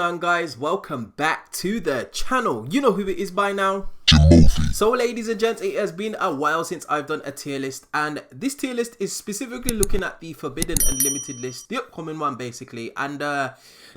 on, guys? Welcome back to the channel. You know who it is by now. Jimothy. So ladies and gents, it has been a while since I've done a tier list, and this tier list is specifically looking at the Forbidden Unlimited list, the upcoming one basically, and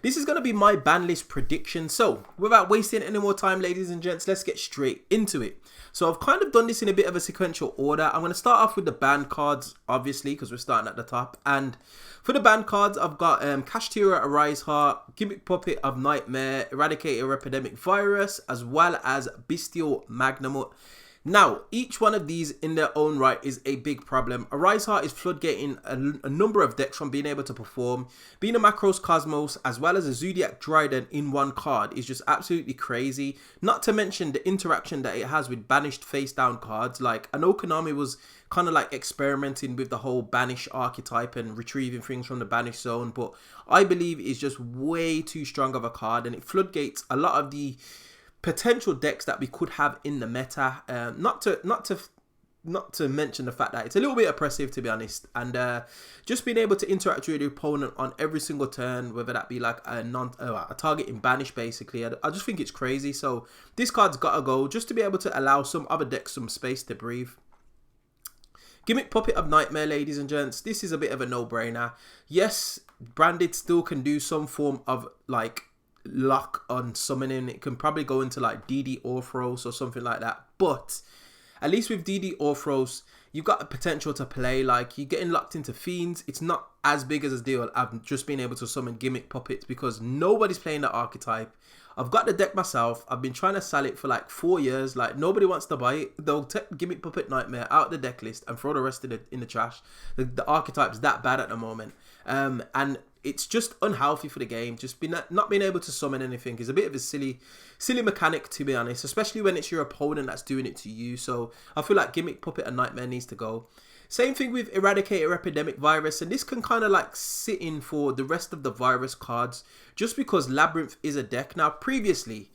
this is going to be my ban list prediction. So without wasting any more time, ladies and gents, let's get straight into it. So I've kind of done this in a bit of a sequential order. I'm going to start off with the banned cards, obviously, because we're starting at the top. And for the banned cards, I've got Kashtira, Arise Heart, Gimmick Puppet of Nightmare, Eradicator Epidemic Virus, as well as Bestial Magnamut. Now, each one of these in their own right is a big problem. Arise Heart is floodgating a number of decks from being able to perform. Being a Macros Cosmos as well as a Zodiac Dryden in one card is just absolutely crazy. Not to mention the interaction that it has with banished face down cards. Like, I know KONAMI was kind of like experimenting with the whole banish archetype and retrieving things from the banish zone, but I believe it's just way too strong of a card, and it floodgates a lot of the potential decks that we could have in the meta. Not to mention the fact that it's a little bit oppressive, to be honest, and just being able to interact with the opponent on every single turn, whether that be like a target in banish, basically. I just think it's crazy. So this card's gotta go, just to be able to allow some other decks some space to breathe. Gimmick Puppet of Nightmare, ladies and gents, this is a bit of a no-brainer. Yes, Branded still can do some form of like luck on summoning. It can probably go into like DD Orthros or something like that, but at least with DD Orthros, you've got the potential to play. Like, you're getting locked into Fiends. It's not as big as a deal. I've just been able to summon Gimmick Puppets because nobody's playing the archetype. I've got the deck myself. I've been trying to sell it for like 4 years. Like, nobody wants to buy it. They'll take Gimmick Puppet Nightmare out the deck list and throw the rest of it in the trash. The archetype's that bad at the moment. And it's just unhealthy for the game. Just not being able to summon anything is a bit of a silly mechanic, to be honest, especially when it's your opponent that's doing it to you. So I feel like Gimmick Puppet and Nightmare needs to go. Same thing with Eradicator Epidemic Virus, and this can kind of like sit in for the rest of the virus cards, just because Labyrinth is a deck. Now, previously,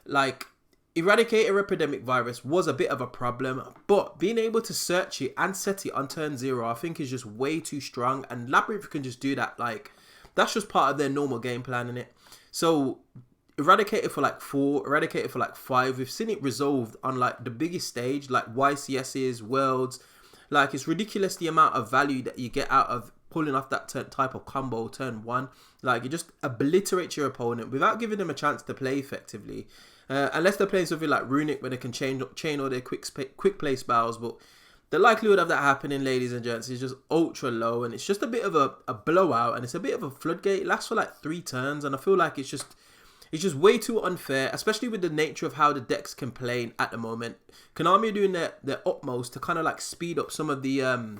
like, Eradicator Epidemic Virus was a bit of a problem, but being able to search it and set it on turn 0, I think is just way too strong, and Labyrinth can just do that. Like, that's just part of their normal game plan, in it. So Eradicator for like 4, Eradicator for like 5, we've seen it resolved on like the biggest stage, like YCS's, Worlds. Like, it's ridiculous the amount of value that you get out of pulling off that type of combo turn 1. Like, you just obliterate your opponent without giving them a chance to play effectively. Unless they're playing something like Runic, where they can chain all their quick play spells, but the likelihood of that happening, ladies and gents, is just ultra low, and it's just a bit of a blowout, and it's a bit of a floodgate. It lasts for like 3 turns, and I feel like it's just way too unfair, especially with the nature of how the decks can play at the moment. KONAMI are doing their utmost to kind of like speed up some of the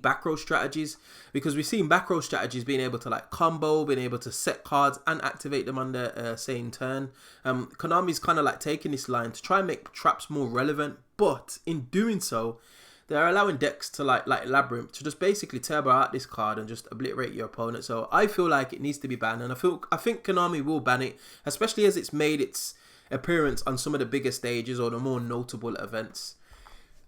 back row strategies, because we've seen back row strategies being able to like combo, being able to set cards and activate them on the same turn. Konami's kind of like taking this line to try and make traps more relevant, but in doing so, they're allowing decks to like Labyrinth to just basically turbo out this card and just obliterate your opponent. So I feel like it needs to be banned, and I think KONAMI will ban it, especially as it's made its appearance on some of the bigger stages or the more notable events.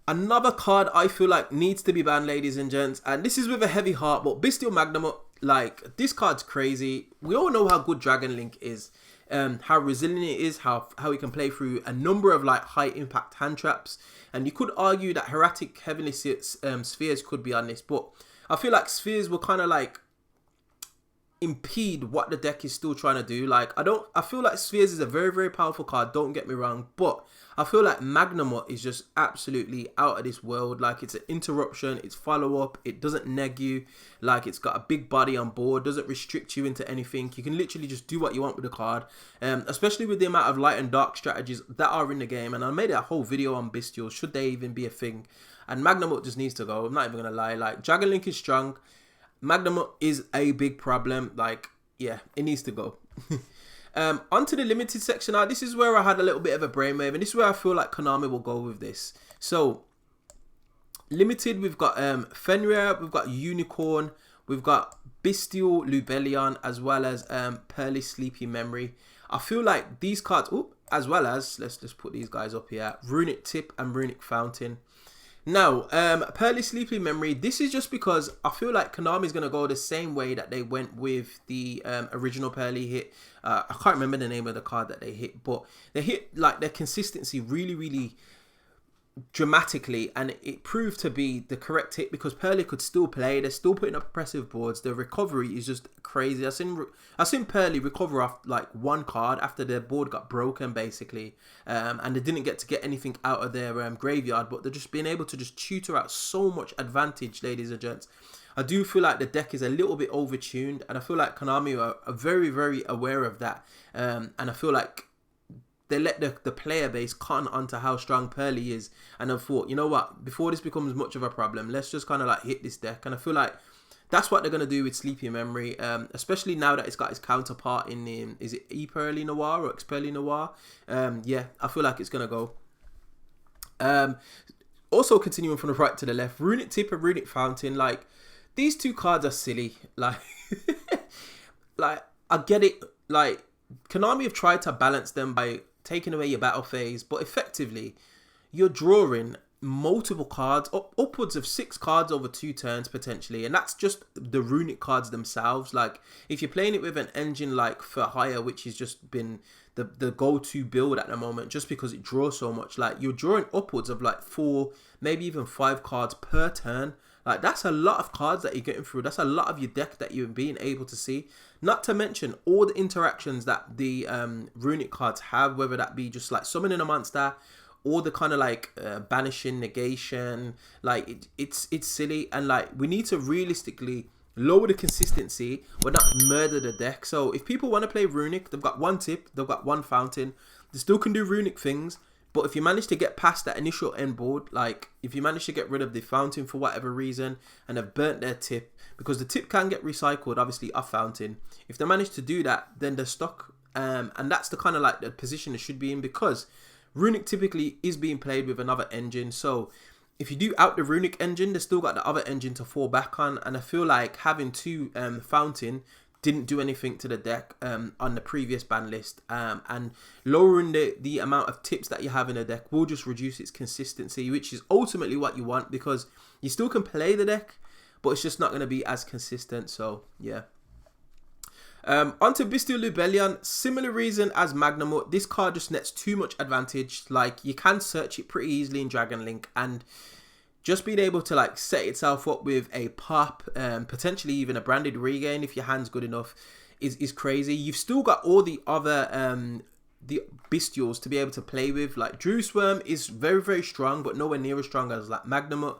Another card I feel like needs to be banned, ladies and gents, and this is with a heavy heart, but Bestial Magnamut, like, this card's crazy. We all know how good Dragon Link is, how resilient it is, how it can play through a number of like high impact hand traps, and you could argue that Heretic Heavenly Spheres could be on this, but I feel like Spheres will kind of like impede what the deck is still trying to do. Like, I feel like Spheres is a very, very powerful card, don't get me wrong, but I feel like Magnamut is just absolutely out of this world. Like, it's an interruption, it's follow-up, it doesn't neg you, like, it's got a big body on board, doesn't restrict you into anything. You can literally just do what you want with the card, especially with the amount of light and dark strategies that are in the game. And I made a whole video on Bestial, should they even be a thing, and Magnamut just needs to go. I'm not even gonna lie. Like, Dragon Link is strong, Magnamut is a big problem. Like, yeah, it needs to go. Onto the limited section now. This is where I had a little bit of a brainwave, and this is where I feel like KONAMI will go with this. So, limited, we've got Fenrir, we've got Unicorn, we've got Bestial Lubellion, as well as Purrely Sleepy Memory. I feel like these cards, as well as, let's just put these guys up here, Runic Tip and Runic Fountain. Now, Purrely Sleepy Memory, this is just because I feel like Konami's going to go the same way that they went with the original Purrely hit. I can't remember the name of the card that they hit, but they hit like their consistency really, really dramatically, and it proved to be the correct hit because Purrely could still play. They're still putting up impressive boards. The recovery is just crazy. I seen Purrely recover off like one card after their board got broken basically, and they didn't get anything out of their graveyard, but they're just being able to just tutor out so much advantage, ladies and gents. I do feel like the deck is a little bit overtuned, and I feel like Konami are very, very aware of that, and I feel like they let the player base cotton onto how strong Purrely is, and I thought, you know what, before this becomes much of a problem, let's just kind of like hit this deck. And I feel like that's what they're going to do with Sleepy Memory, especially now that it's got its counterpart in the, is it E-Purrely Noir or X-Purrely Noir? Yeah, I feel like it's going to go. Also continuing from the right to the left, Runic Tip and Runic Fountain, like, these two cards are silly. Like, like, I get it, like, Konami have tried to balance them by taking away your battle phase, but effectively you're drawing multiple cards, upwards of 6 cards over 2 turns potentially, and that's just the runic cards themselves. Like, if you're playing it with an engine like For Hire, which has just been the go-to build at the moment just because it draws so much, like, you're drawing upwards of like 4, maybe even 5 cards per turn. Like, that's a lot of cards that you're getting through. That's a lot of your deck that you're being able to see. Not to mention all the interactions that the runic cards have, whether that be just like summoning a monster, or the kind of like banishing, negation. Like, it's silly, and like, we need to realistically lower the consistency but not murder the deck. So if people want to play runic, they've got one tip, they've got one fountain, they still can do runic things. But if you manage to get past that initial end board, like if you manage to get rid of the fountain for whatever reason and have burnt their tip, because the tip can get recycled obviously off fountain, if they manage to do that, then they're stuck, and that's the kind of like the position it should be in, because runic typically is being played with another engine. So if you do out the runic engine, they've still got the other engine to fall back on, and I feel like having 2 fountain didn't do anything to the deck on the previous ban list, and lowering the amount of tips that you have in the deck will just reduce its consistency, which is ultimately what you want, because you still can play the deck, but it's just not going to be as consistent. So yeah. Onto Bestial Lubellion, similar reason as Magnamut. This card just nets too much advantage. Like, you can search it pretty easily in Dragon Link, and just being able to like set itself up with a pop, potentially even a branded regain if your hand's good enough, is crazy. You've still got all the other the bestials to be able to play with. Like, Drew Swarm is very, very strong, but nowhere near as strong as like Magnamut.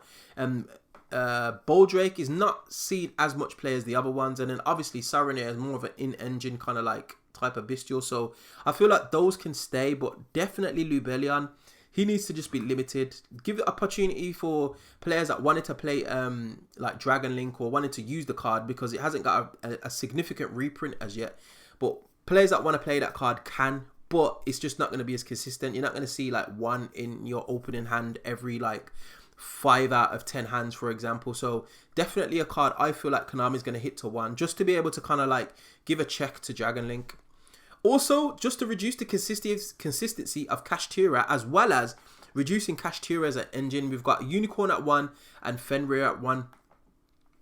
Boldrake is not seen as much play as the other ones, and then obviously Saronir is more of an in-engine kind of like type of bestial. So I feel like those can stay, but definitely Lubellion, he needs to just be limited. Give the opportunity for players that wanted to play like Dragon Link or wanted to use the card, because it hasn't got a significant reprint as yet. But players that want to play that card can, but it's just not going to be as consistent. You're not going to see like 1 in your opening hand every like 5 out of 10 hands, for example. So definitely a card I feel like Konami is going to hit to 1, just to be able to kind of like give a check to Dragon Link. Also, just to reduce the consistency of Kashtira, as well as reducing Kashtira as an engine, we've got Unicorn at 1 and Fenrir at 1.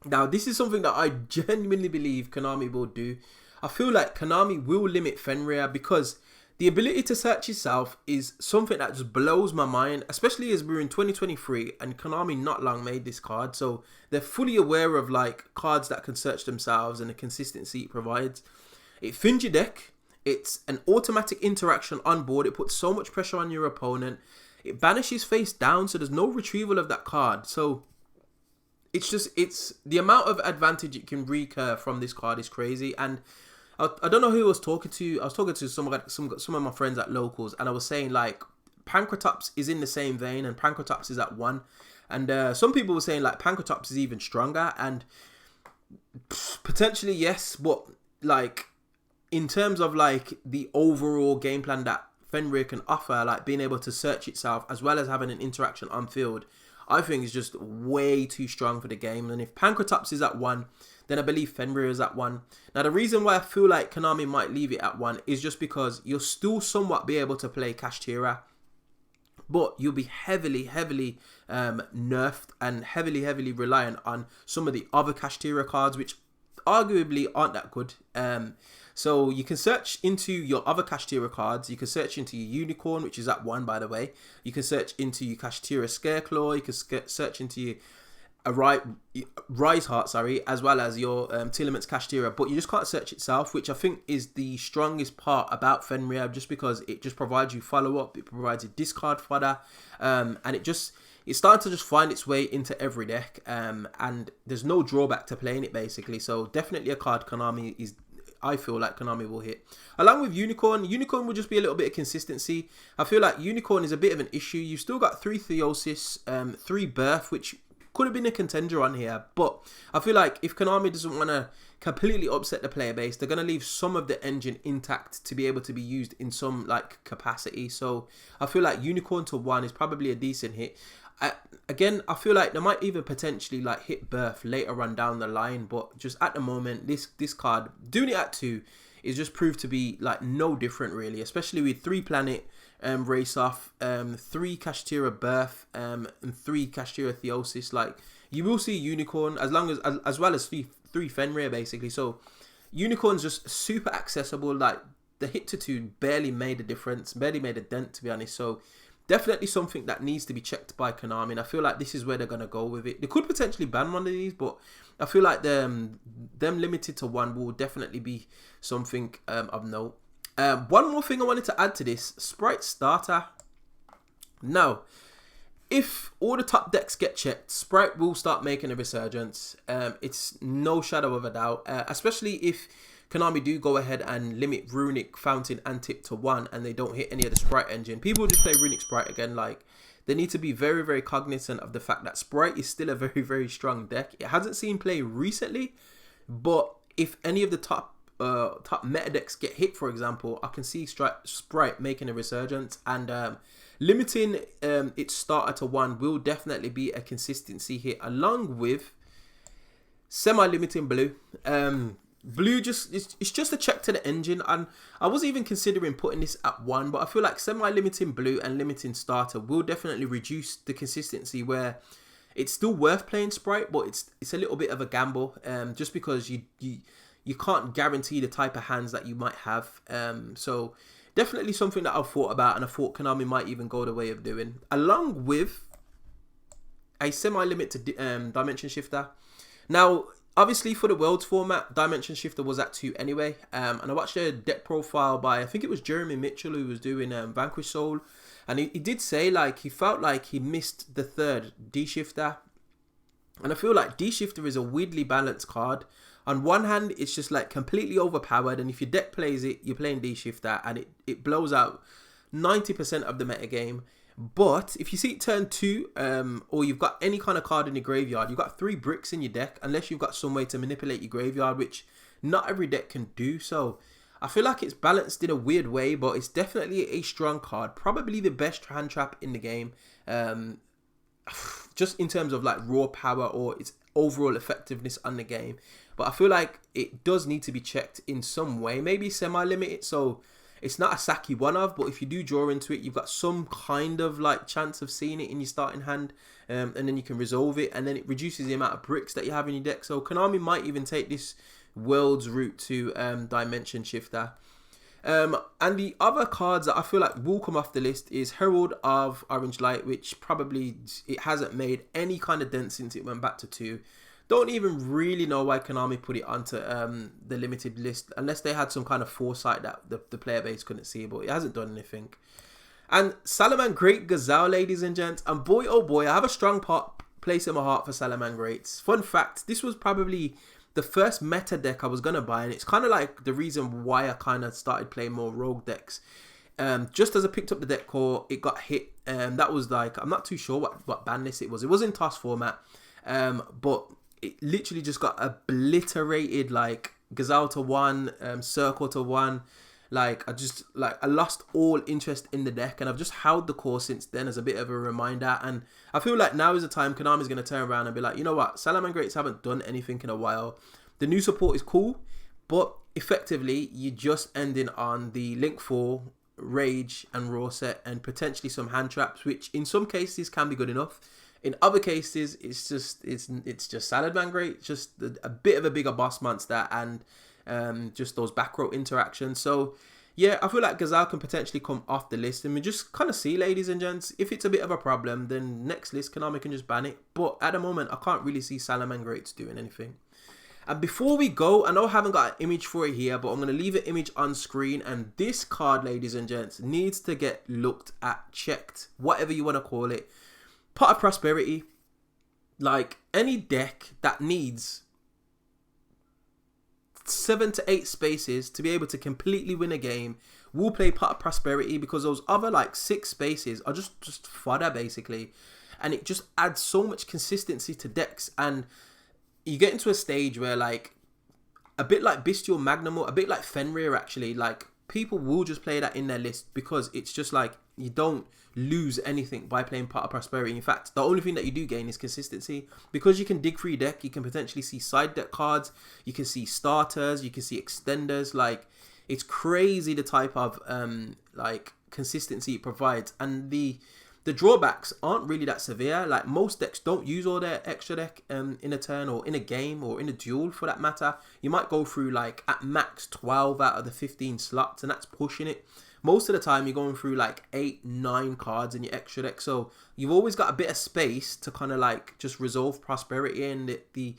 Now, this is something that I genuinely believe Konami will do. I feel like Konami will limit Fenrir, because the ability to search itself is something that just blows my mind, especially as we're in 2023 and Konami not long made this card. So they're fully aware of like cards that can search themselves and the consistency it provides. It thins your deck. It's an automatic interaction on board. It puts so much pressure on your opponent. It banishes face down, so there's no retrieval of that card. So it's the amount of advantage it can recur from this card is crazy. And I don't know who I was talking to. I was talking to some of my friends at locals, and I was saying like Pankratops is in the same vein, and Pankratops is at 1. And some people were saying like Pankratops is even stronger, and potentially yes, but like, in terms of like the overall game plan that Fenrir can offer, like being able to search itself as well as having an interaction on field, I think is just way too strong for the game. And if Pankratops is at 1, then I believe Fenrir is at 1. Now, the reason why I feel like Konami might leave it at 1 is just because you'll still somewhat be able to play Kashtira but you'll be heavily nerfed and heavily reliant on some of the other Kashtira cards, which arguably aren't that good. So you can search into your other Kashtira cards. You can search into your Unicorn, which is at 1, by the way. You can search into your Kashtira Scareclaw. You can search into your Rise Heart, as well as your Tillaments Kashtira, but you just can't search itself, which I think is the strongest part about Fenrir, just because it just provides you follow-up, it provides you discard fodder, and it's starting to just find its way into every deck, and there's no drawback to playing it, basically. So definitely a card I feel like Konami will hit. Along with Unicorn will just be a little bit of consistency. I feel like Unicorn is a bit of an issue. You've still got 3 Theosis, 3 Birth, which could have been a contender on here, but I feel like if Konami doesn't want to completely upset the player base, they're going to leave some of the engine intact to be able to be used in some like capacity. So I feel like Unicorn to 1 is probably a decent hit. Again, I feel like they might even potentially like hit Birth later on down the line, but just at the moment, this card doing it at 2 is just proved to be like no different really, especially with 3 planet race off, 3 Kashtira Birth, and 3 Kashtira Theosis. Like, you will see Unicorn as well as 3 Fenrir, basically. So Unicorn's just super accessible. Like, the hit to 2 barely made a difference, barely made a dent, to be honest. So definitely something that needs to be checked by Konami, and I feel like this is where they're going to go with it. They could potentially ban one of these, but I feel like them limited to 1 will definitely be something of note. One more thing I wanted to add to this, Sprite Starter. Now, if all the top decks get checked, Sprite will start making a resurgence. It's no shadow of a doubt, especially if Konami do go ahead and limit Runic, Fountain, and Tip to 1, and they don't hit any of the Sprite engine. People will just play Runic Sprite again. Like, they need to be very cognizant of the fact that Sprite is still a very strong deck. It hasn't seen play recently, but if any of the top meta decks get hit, for example, I can see Sprite making a resurgence, and limiting its starter to 1 will definitely be a consistency hit, along with semi-limiting Blue. Blue it's just a check to the engine, and I was even considering putting this at 1, but I feel like semi-limiting Blue and limiting starter will definitely reduce the consistency, where it's still worth playing Sprite, but it's a little bit of a gamble, just because you can't guarantee the type of hands that you might have. So definitely something that I've thought about, and I thought Konami might even go the way of doing, along with a semi-limited Dimension Shifter. Now, obviously for the Worlds format, Dimension Shifter was at 2 anyway, and I watched a deck profile by, I think it was Jeremy Mitchell, who was doing Vanquish Soul, and he did say like he felt like he missed the 3rd D-Shifter, and I feel like D-Shifter is a weirdly balanced card. On one hand, it's just like completely overpowered, and if your deck plays it, you're playing D-Shifter, and it blows out 90% of the metagame. But if you see it turn 2, or you've got any kind of card in your graveyard, you've got 3 bricks in your deck, unless you've got some way to manipulate your graveyard, which not every deck can do. So I feel like it's balanced in a weird way, but it's definitely a strong card. Probably the best hand trap in the game, just in terms of like raw power or its overall effectiveness on the game. But I feel like it does need to be checked in some way, maybe semi-limited, so it's not a Saki one-of, but if you do draw into it, you've got some kind of like chance of seeing it in your starting hand, and then you can resolve it, and then it reduces the amount of bricks that you have in your deck. So Konami might even take this Worlds route to Dimension Shifter. And the other cards that I feel like will come off the list is Herald of Orange Light, which probably it hasn't made any kind of dent since it went back to 2. Don't even really know why Konami put it onto the limited list, unless they had some kind of foresight that the player base couldn't see, but it hasn't done anything. And Salamangreat Gazelle, ladies and gents, and boy oh boy, I have a strong place in my heart for Salamangreats. Fun fact, this was probably the first meta deck I was going to buy, and it's kind of like the reason why I kind of started playing more rogue decks. Just as I picked up the deck core, it got hit, that was like, I'm not too sure what Banlist it was. It was in TOS format, but it literally just got obliterated, like Gazelle to 1, Circle to 1. Like I lost all interest in the deck, and I've just held the core since then as a bit of a reminder. And I feel like now is the time Konami's going to turn around and be like, you know what, Salamangreats haven't done anything in a while. The new support is cool, but effectively you're just ending on the Link 4 Rage and Raw set and potentially some hand traps, which in some cases can be good enough. In other cases, it's just Salad Man great, just a bit of a bigger boss monster, and just those back row interactions. So yeah, I feel like Gazelle can potentially come off the list, and we just kind of see, ladies and gents, if it's a bit of a problem, then next list Konami can just ban it. But at the moment, I can't really see Salaman Greats doing anything. And before we go, I know I haven't got an image for it here, but I'm going to leave an image on screen. And this card, ladies and gents, needs to get looked at, checked, whatever you want to call it. Pot of Prosperity. Like, any deck that needs 7 to 8 spaces to be able to completely win a game will play Pot of Prosperity, because those other like 6 spaces are just fodder basically. And it just adds so much consistency to decks, and you get into a stage where, like, a bit like Bestial Magnum, or a bit like Fenrir actually, like, people will just play that in their list, because it's just like, you don't lose anything by playing Pot of Prosperity. In fact, the only thing that you do gain is consistency, because you can dig through your deck. You can potentially see side deck cards, you can see starters, you can see extenders. Like, it's crazy the type of like consistency it provides, and the drawbacks aren't really that severe. Like, most decks don't use all their extra deck in a turn, or in a game, or in a duel for that matter. You might go through like at max 12 out of the 15 slots, and that's pushing it. Most of the time you're going through like 8-9 cards in your extra deck, so you've always got a bit of space to kind of like just resolve Prosperity, and the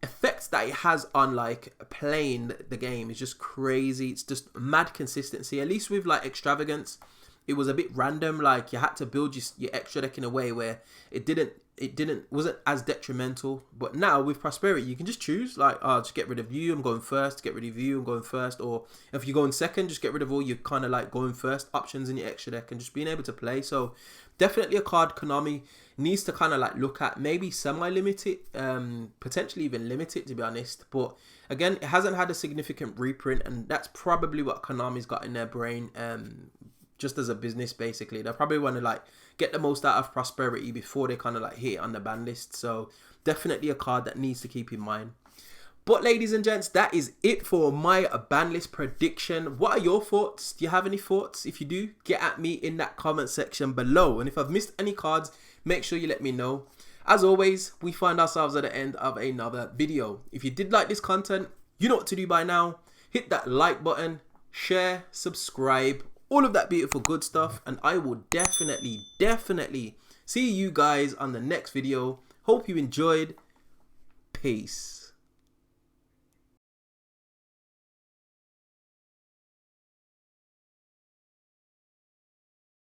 effects that it has on like playing the game is just crazy. It's just mad consistency. At least with like Extravagance, it was a bit random. Like, you had to build your extra deck in a way where it wasn't as detrimental. But now with Prosperity, you can just choose, like, oh, just get rid of you, I'm going first, get rid of you, I'm going first. Or if you're going second, just get rid of all your kind of like going first options in your extra deck, and just being able to play. So definitely a card Konami needs to kind of like look at, maybe semi-limit it, potentially even limit it, to be honest. But again, it hasn't had a significant reprint, and that's probably what Konami's got in their brain, just as a business basically. They probably want to like get the most out of Prosperity before they kind of like hit it on the ban list. So definitely a card that needs to keep in mind. But ladies and gents, that is it for my ban list prediction. What are your thoughts? Do you have any thoughts? If you do, get at me in that comment section below. And if I've missed any cards, make sure you let me know. As always, we find ourselves at the end of another video. If you did like this content, you know what to do by now. Hit that like button, share, subscribe, all of that beautiful good stuff, and I will definitely see you guys on the next video. Hope you enjoyed. Peace.